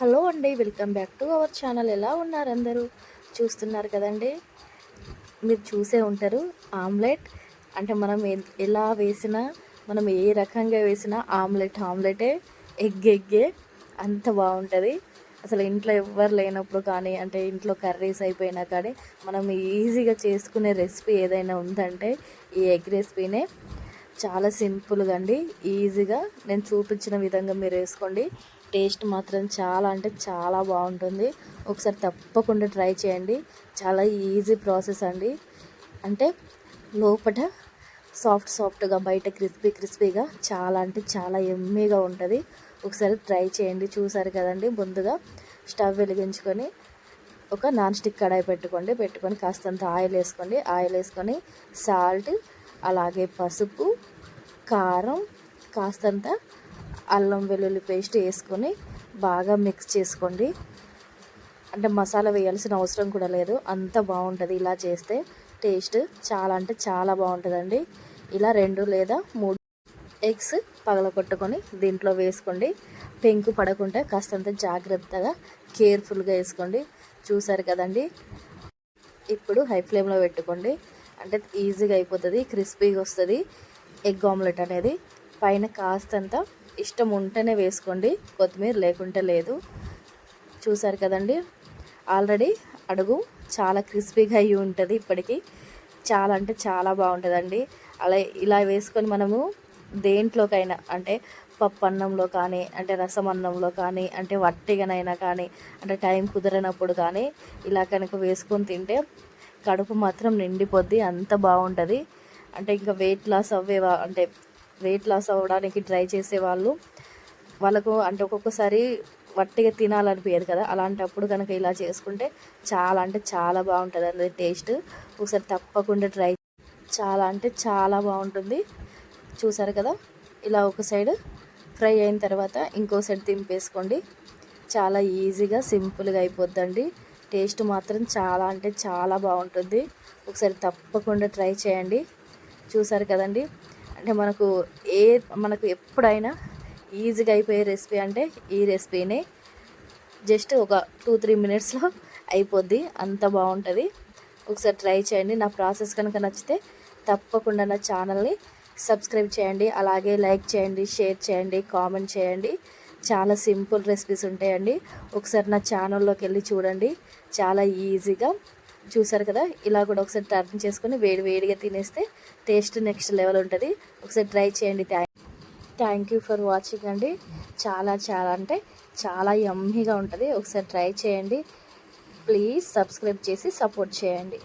Hello అండి, welcome back to our channel. ఎలా ఉన్నారు అందరూ? చూస్తున్నారు కదండి, మీరు చూసే ఉంటారు. ఆమ్లెట్ అంటే మనం ఎలా వేసినా, మనం ఏ రకంగా వేసినా ఆమ్లెటే, ఎగ్గే అంత బాగుంటుంది. అసలు ఇంట్లో ఎవ్వరు లేనప్పుడు కానీ, అంటే ఇంట్లో కర్రీస్ అయిపోయినా కానీ, మనం ఈజీగా చేసుకునే రెసిపీ ఏదైనా ఉందంటే ఈ ఎగ్ రెసిపీనే. చాలా సింపుల్గా అండి, ఈజీగా నేను చూపించిన విధంగా మీరు వేసుకోండి. టేస్ట్ మాత్రం చాలా అంటే చాలా బాగుంటుంది. ఒకసారి తప్పకుండా ట్రై చేయండి. చాలా ఈజీ ప్రాసెస్ అండి. అంటే లోపల సాఫ్ట్గా, బయట క్రిస్పీగా చాలా అంటే చాలా ఎమ్మీగా ఉంటుంది. ఒకసారి ట్రై చేయండి. చూసారు కదండి, ముందుగా స్టవ్ వెలిగించుకొని ఒక నాన్ స్టిక్ కడాయి పెట్టుకొని కాస్తంత ఆయిల్ వేసుకొని సాల్ట్, అలాగే పసుపు, కారం, కాస్తంత అల్లం వెల్లుల్లి పేస్ట్ వేసుకొని బాగా మిక్స్ చేసుకోండి. అంటే మసాలా వేయాల్సిన అవసరం కూడా లేదు, అంత బాగుంటుంది. ఇలా చేస్తే టేస్ట్ చాలా అంటే చాలా బాగుంటుందండి. ఇలా 2 లేదా 3 ఎగ్స్ పగలగొట్టుకొని దీంట్లో వేసుకోండి. పెంకు పడకుండా కాస్తంత జాగ్రత్తగా కేర్ఫుల్గా వేసుకోండి. చూసారు కదండి, ఇప్పుడు హై ఫ్లేమ్లో పెట్టుకోండి. అంటే ఈజీగా అయిపోతుంది, క్రిస్పీగా వస్తుంది ఎగ్ ఆమ్లెట్ అనేది. పైన కాస్తంత ఇష్టం ఉంటేనే వేసుకోండి కొత్తిమీర, లేకుంటే లేదు. చూసారు కదండి, ఆల్రెడీ అడుగు చాలా క్రిస్పీగా అయ్యి ఉంటుంది. ఇప్పటికీ చాలా అంటే చాలా బాగుంటుందండి. ఇలా వేసుకొని మనము దేంట్లోకైనా, అంటే పప్పు అన్నంలో కానీ, అంటే రసం అన్నంలో కానీ, అంటే వట్టిగానైనా కానీ, అంటే టైం కుదరనప్పుడు కానీ ఇలా కనుక వేసుకొని తింటే కడుపు మాత్రం నిండిపోద్ది, అంత బాగుంటుంది. అంటే ఇంకా వెయిట్ లాస్ అవ్వడానికి ట్రై చేసే వాళ్ళకు అంటే ఒక్కొక్కసారి వట్టిగా తినాలనిపించదు కదా, అలాంటప్పుడు కనుక ఇలా చేసుకుంటే చాలా అంటే చాలా బాగుంటుంది అన్నది టేస్ట్. ఒకసారి తప్పకుండా ట్రై, చాలా అంటే చాలా బాగుంటుంది. చూసారు కదా, ఇలా ఒక సైడ్ ఫ్రై అయిన తర్వాత ఇంకో సైడ్ తింపేసుకోండి. చాలా ఈజీగా సింపుల్గా అయిపోద్దండి. టేస్ట్ మాత్రం చాలా అంటే చాలా బాగుంటుంది. ఒకసారి తప్పకుండా ట్రై చేయండి. చూసారు కదండి, అంటే మనకు ఎప్పుడైనా ఈజీగా అయిపోయే రెసిపీ అంటే ఈ రెసిపీనే. జస్ట్ ఒక 2-3 మినిట్స్లో అయిపోద్ది, అంత బాగుంటుంది. ఒకసారి ట్రై చేయండి. నా ప్రాసెస్ కనుక నచ్చితే తప్పకుండా నా ఛానల్ని సబ్స్క్రైబ్ చేయండి, అలాగే లైక్ చేయండి, షేర్ చేయండి, కామెంట్ చేయండి. చాలా సింపుల్ రెసిపీస్ ఉంటాయండి. ఒకసారి నా ఛానల్లోకి వెళ్ళి చూడండి, చాలా ఈజీగా. చూసారు కదా, ఇలా కూడా ఒకసారి టర్న్ చేసుకొని వేడిగా తినేస్తే టేస్ట్ నెక్స్ట్ లెవెల్ ఉంటుంది. ఒకసారి ట్రై చేయండి. థ్యాంక్ యూ ఫర్ వాచింగ్ అండి. చాలా అంటే చాలా యమ్మీగా ఉంటుంది. ఒకసారి ట్రై చేయండి. ప్లీజ్ సబ్స్క్రైబ్ చేసి సపోర్ట్ చేయండి.